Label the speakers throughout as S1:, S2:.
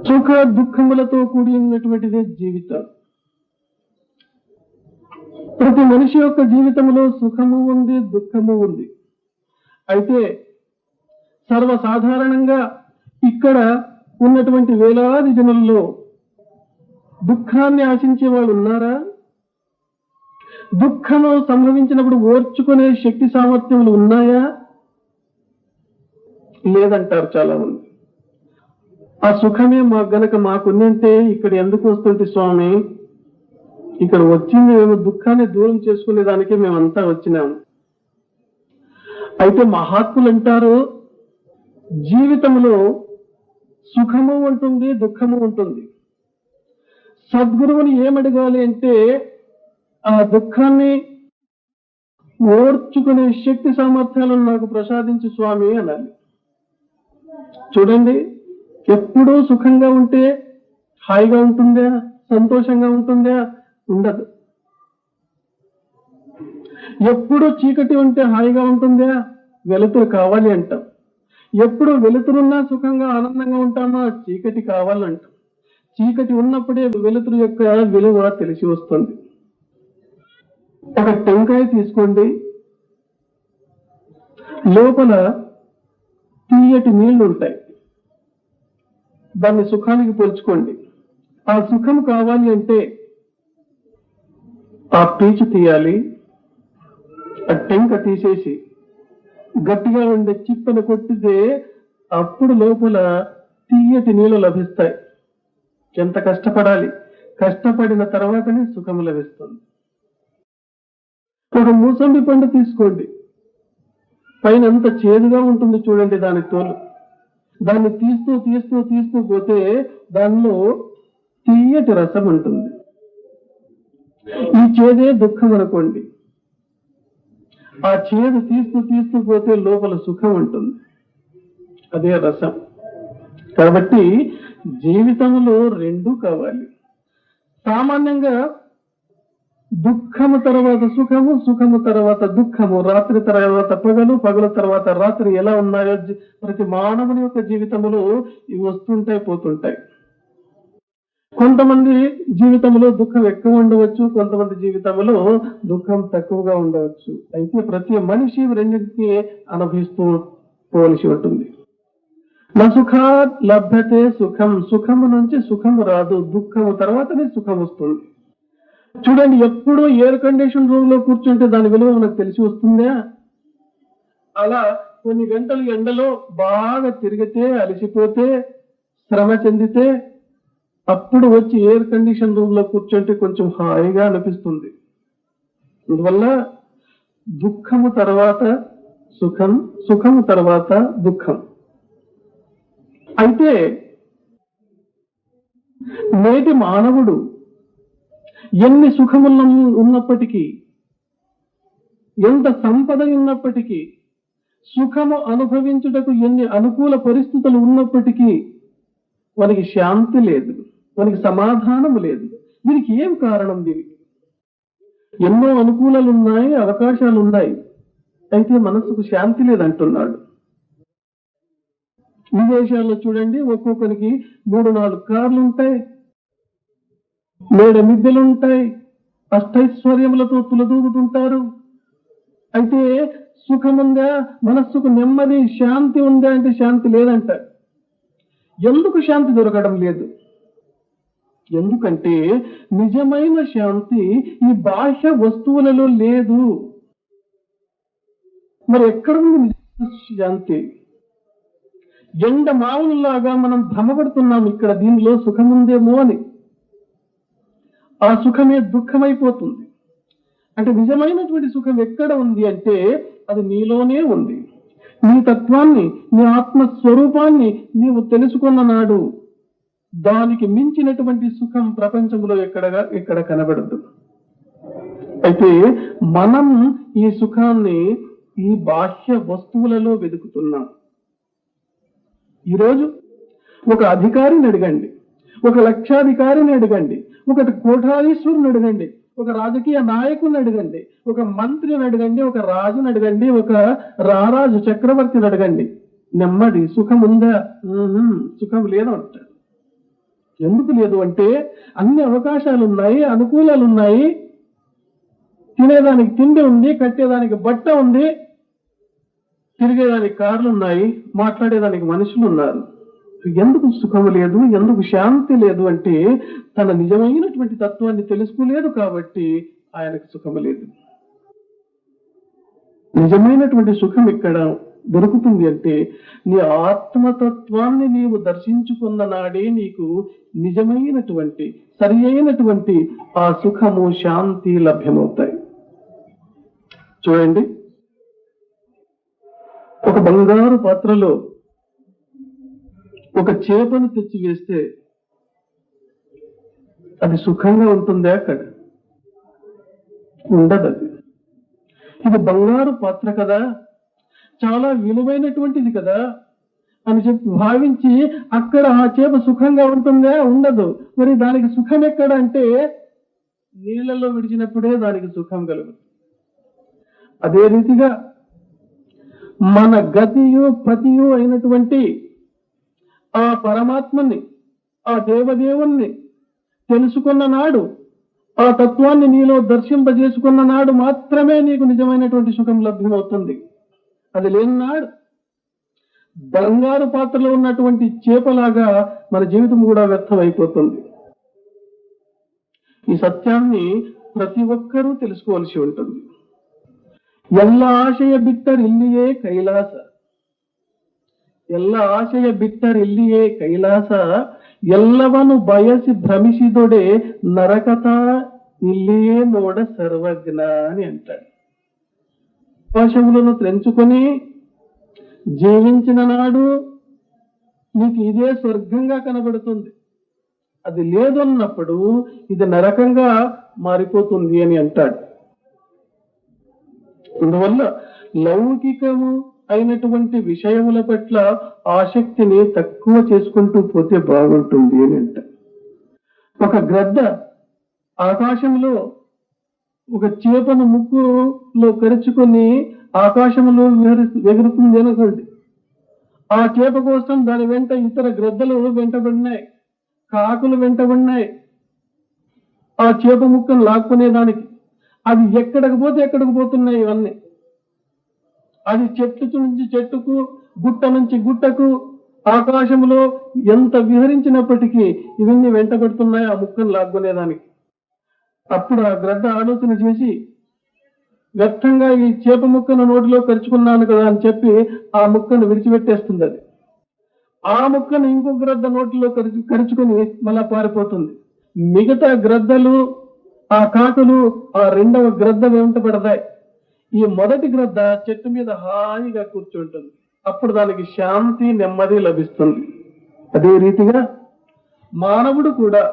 S1: సుఖ దుఃఖములతో కూడినటువంటిదే జీవితం. ప్రతి మనిషి యొక్క జీవితంలో సుఖము ఉంది, దుఃఖము ఉంది. అయితే సర్వసాధారణంగా ఇక్కడ ఉన్నటువంటి వేలాది జనుల్లో దుఃఖాన్ని ఆశించే వాళ్ళు ఉన్నారా? దుఃఖము సంభవించినప్పుడు ఓర్చుకునే శక్తి సామర్థ్యములు ఉన్నాయా? లేదంటారు చాలా మంది. ఆ సుఖమే గనక మాకున్నంటే ఇక్కడ ఎందుకు వస్తుంది స్వామి? ఇక్కడ వచ్చింది మేము దుఃఖాన్ని దూరం చేసుకునే దానికి మేమంతా వచ్చినాము. అయితే మహాత్ములు అంటారు, జీవితంలో సుఖము ఉంటుంది, దుఃఖము ఉంటుంది. సద్గురువుని ఏమడగాలి అంటే ఆ దుఃఖాన్ని ఓర్చుకునే శక్తి సామర్థ్యాలను నాకు ప్రసాదించు స్వామి అనాలి. చూడండి, ఎప్పుడూ సుఖంగా ఉంటే హాయిగా ఉంటుందా? సంతోషంగా ఉంటుందా? ఉండదు. ఎప్పుడు చీకటి ఉంటే హాయిగా ఉంటుందా? వెలుతురు కావాలి అంటాం. ఎప్పుడు వెలుతురున్నా సుఖంగా ఆనందంగా ఉంటామా? చీకటి కావాలంటాం. చీకటి ఉన్నప్పుడే వెలుతురు యొక్క విలువ తెలిసి వస్తుంది. ఒక టెంకాయ తీసుకోండి, లోపల తీయటి నీళ్లు ఉంటాయి. దాన్ని సుఖానికి పోల్చుకోండి. ఆ సుఖం కావాలి అంటే ఆ పీచు తీయాలి. ఆ టెంక తీసేసి గట్టిగా ఉండే చిప్పను కొట్టితే అప్పుడు లోపల తీయటి నీళ్లు లభిస్తాయి. ఎంత కష్టపడాలి, కష్టపడిన తర్వాతనే సుఖం లభిస్తుంది. ఒక మూసంబి పండు తీసుకోండి, పైన అంత చేదుగా ఉంటుంది చూడండి దాని తోలు. దాన్ని తీస్తూ తీస్తూ తీస్తూ పోతే దానిలో తీయటి రసం ఉంటుంది. ఈ చేదే దుఃఖం అనుకోండి. ఆ చేదు తీస్తూ తీస్తూ పోతే లోపల సుఖం ఉంటుంది, అదే రసం. కాబట్టి జీవితంలో రెండూ కావాలి. సామాన్యంగా దుఃఖము తర్వాత సుఖము, సుఖము తర్వాత దుఃఖము, రాత్రి తర్వాత పగలు, పగల తర్వాత రాత్రి ఎలా ఉన్నాయో ప్రతి మానవుని యొక్క జీవితంలో ఇవి వస్తుంటాయి, పోతుంటాయి. కొంతమంది జీవితంలో దుఃఖం ఎక్కువ ఉండవచ్చు, కొంతమంది జీవితంలో దుఃఖం తక్కువగా ఉండవచ్చు. అయితే ప్రతి మనిషి రెండింటినీ అనుభవిస్తూ పోవలసి ఉంటుంది. నా సుఖాత్ లభ్యతే సుఖం, సుఖము నుంచి సుఖము రాదు, దుఃఖము తర్వాతనే సుఖం వస్తుంది. చూడండి, ఎప్పుడూ ఎయిర్ కండిషన్ రూమ్ లో కూర్చుంటే దాని విలువ మనకు తెలిసి వస్తుందా? అలా కొన్ని గంటలు ఎండలో బాగా తిరిగితే, అలసిపోతే, శ్రమ చెందితే అప్పుడు వచ్చి ఎయిర్ కండిషన్ రూమ్ లో కూర్చుంటే కొంచెం హాయిగా అనిపిస్తుంది. అందువల్ల దుఃఖము తర్వాత సుఖం, సుఖము తర్వాత దుఃఖం. అయితే నేటి మానవుడు ఎన్ని సుఖములు ఉన్నప్పటికీ, ఎంత సంపద ఉన్నప్పటికీ, సుఖము అనుభవించుటకు ఎన్ని అనుకూల పరిస్థితులు ఉన్నప్పటికీ మనకి శాంతి లేదు, మనకి సమాధానం లేదు. దీనికి ఏం కారణం? దీనికి ఎన్నో అనుకూలాలు ఉన్నాయి, అవకాశాలు ఉన్నాయి, అయితే మనసుకు శాంతి లేదంటున్నాడు. విదేశాల్లో చూడండి, ఒక్కొక్కరికి 3-4 కార్లు ఉంటాయి, మేడ మిద్దెలు ఉంటాయి, అష్టైశ్వర్యములతో తులదూగుతుంటారు. అయితే సుఖముందా? మనస్సుకు నెమ్మది, శాంతి ఉందా అంటే శాంతి లేదంటారు. ఎందుకు శాంతి దొరకడం లేదు? ఎందుకంటే నిజమైన శాంతి ఈ బాహ్య వస్తువులలో లేదు. మరి ఎక్కడ ఉంది నిజమైన శాంతి? ఎండ మావులాగా మనం భ్రమపడుతున్నాం ఇక్కడ దీనిలో సుఖముందేమో అని. ఆ సుఖమే దుఃఖమైపోతుంది. అంటే నిజమైనటువంటి సుఖం ఎక్కడ ఉంది అంటే అది నీలోనే ఉంది. నీ తత్వాన్ని, నీ ఆత్మస్వరూపాన్ని నీవు తెలుసుకున్న నాడు దానికి మించినటువంటి సుఖం ప్రపంచంలో ఎక్కడ కనబడదు. అయితే మనం ఈ సుఖాన్ని ఈ బాహ్య వస్తువులలో వెతుకుతున్నాం. ఈరోజు ఒక అధికారిని అడగండి, ఒక లక్షాధికారిని అడగండి, ఒక కోటాధీశ్వరుని అడగండి, ఒక రాజకీయ నాయకుని అడగండి, ఒక మంత్రిని అడగండి, ఒక రాజుని అడగండి, ఒక రారాజు చక్రవర్తిని అడగండి, నెమ్మది సుఖం ఉందా? సుఖం లేదంటాడు. ఎందుకు లేదు అంటే అన్ని అవకాశాలు ఉన్నాయి, అనుకూలాలు ఉన్నాయి. తినేదానికి తిండి ఉంది, కట్టేదానికి బట్ట ఉంది, తిరిగేదానికి కార్లు ఉన్నాయి, మాట్లాడేదానికి మనుషులు ఉన్నారు. ఎందుకు సుఖము లేదు, ఎందుకు శాంతి లేదు అంటే తన నిజమైనటువంటి తత్వాన్ని తెలుసుకోలేదు కాబట్టి ఆయనకు సుఖము లేదు. నిజమైనటువంటి సుఖం ఇక్కడ దొరుకుతుంది అంటే నీ ఆత్మతత్వాన్ని నీవు దర్శించుకున్న నాడే నీకు నిజమైనటువంటి సరి అయినటువంటి ఆ సుఖము శాంతి లభ్యమవుతాయి. చూడండి, ఒక బంగారు పాత్రలో ఒక చేపను తెచ్చి వేస్తే అది సుఖంగా ఉంటుందా? అక్కడ ఉండదు. అది ఇది బంగారు పాత్ర కదా, చాలా విలువైనటువంటిది కదా అని చెప్పి భావించి అక్కడ ఆ చేప సుఖంగా ఉంటుందా? ఉండదు. మరి దానికి సుఖం ఎక్కడ అంటే నీళ్లలో విడిచినప్పుడే దానికి సుఖం కలుగుతుంది. అదే రీతిగా మన గతియు పతియు అయినటువంటి ఆ పరమాత్మని, ఆ దేవదేవుణ్ణి తెలుసుకున్న నాడు, ఆ తత్వాన్ని నీలో దర్శింపజేసుకున్న నాడు మాత్రమే నీకు నిజమైనటువంటి సుఖం లభ్యమవుతుంది. అది లేని నాడు బంగారు పాత్రలో ఉన్నటువంటి చేపలాగా మన జీవితం కూడా వ్యర్థం అయిపోతుంది. ఈ సత్యాన్ని ప్రతి ఒక్కరూ తెలుసుకోవాల్సి ఉంటుంది. ಎಲ್ಲ ಆಶಯ ಬಿಟ್ಟರಿಲ್ಲಿಯೇ ಕೈಲಾಸ, ಎಲ್ಲ ಆಶಯ ಬಿಟ್ಟರಿಲ್ಲಿಯೇ ಕೈಲಾಸ, ಎಲ್ಲವನು ಬಯಸಿ ಭ್ರಮಿಸಿದೊಡೆ నరకత ఇల్లియే నోడ సర్వజ్ఞ అని అంటాడు. ఆకాశములను తెంచుకొని జీవించిన నాడు నీకు ఇదే స్వర్గంగా కనబడుతుంది. అది లేదన్నప్పుడు ఇది నరకంగా మారిపోతుంది అని అంటాడు. అందువల్ల లౌకికము అయినటువంటి విషయముల పట్ల ఆసక్తిని తక్కువ చేసుకుంటూ పోతే బాగుంటుంది అని అంట. ఒక గ్రద్ద ఆకాశంలో ఒక చేపను ముక్కులో కరుచుకొని ఆకాశంలో ఎగురుతుంది అనుకోండి. ఆ చేప కోసం దాని వెంట ఇతర గ్రద్దలు వెంటబడినాయి, కాకులు వెంటబడినాయి ఆ చేప ముక్కను లాక్కునేదానికి. అది ఎక్కడికి పోతే ఎక్కడికి పోతున్నాయి ఇవన్నీ. అది చెట్టు నుంచి చెట్టుకు, గుట్ట నుంచి గుట్టకు, ఆకాశంలో ఎంత విహరించినప్పటికీ ఇవన్నీ వెంటబడుతున్నాయి ఆ ముక్కను లాక్కునేదానికి. అప్పుడు ఆ గ్రద్ద ఆలోచన చేసి వ్యర్థంగా ఈ చేప ముక్కను నోటిలో కరుచుకున్నాను కదా అని చెప్పి ఆ ముక్కను విడిచిపెట్టేస్తుంది. అది ఆ ముక్కను ఇంకొక గ్రద్ద నోటిలో కరుచుకొని మళ్ళా పారిపోతుంది. మిగతా గ్రద్దలు, ఆ కాకులు ఆ రెండవ గ్రద్ద వెంటబడతాయి. ఈ మొదటి గ్రద్ద చెట్టు మీద హాయిగా కూర్చుంటుంది. అప్పుడు దానికి శాంతి నెమ్మది లభిస్తుంది. అదే రీతిగా మానవుడు కూడా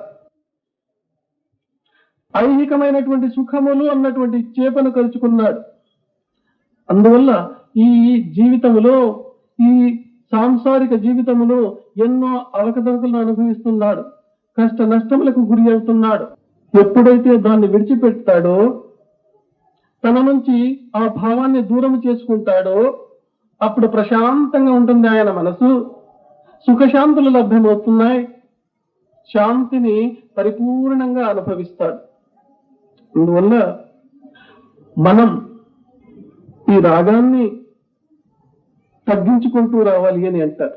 S1: ఐహికమైనటువంటి సుఖములు అన్నటువంటి చేపను కలుచుకున్నాడు. అందువల్ల ఈ జీవితంలో, ఈ సాంసారిక జీవితంలో ఎన్నో అవకతవకలను అనుభవిస్తున్నాడు, కష్ట నష్టములకు గురి అవుతున్నాడు. ఎప్పుడైతే దాన్ని విడిచిపెడతాడో, తన నుంచి ఆ భావాన్ని దూరం చేసుకుంటాడో అప్పుడు ప్రశాంతంగా ఉంటుంది ఆయన మనసు. సుఖశాంతులు లభ్యమవుతున్నాయి, శాంతిని పరిపూర్ణంగా అనుభవిస్తాడు. అందువల్ల మనం ఈ రాగాన్ని తగ్గించుకుంటూ రావాలి అని అంటారు.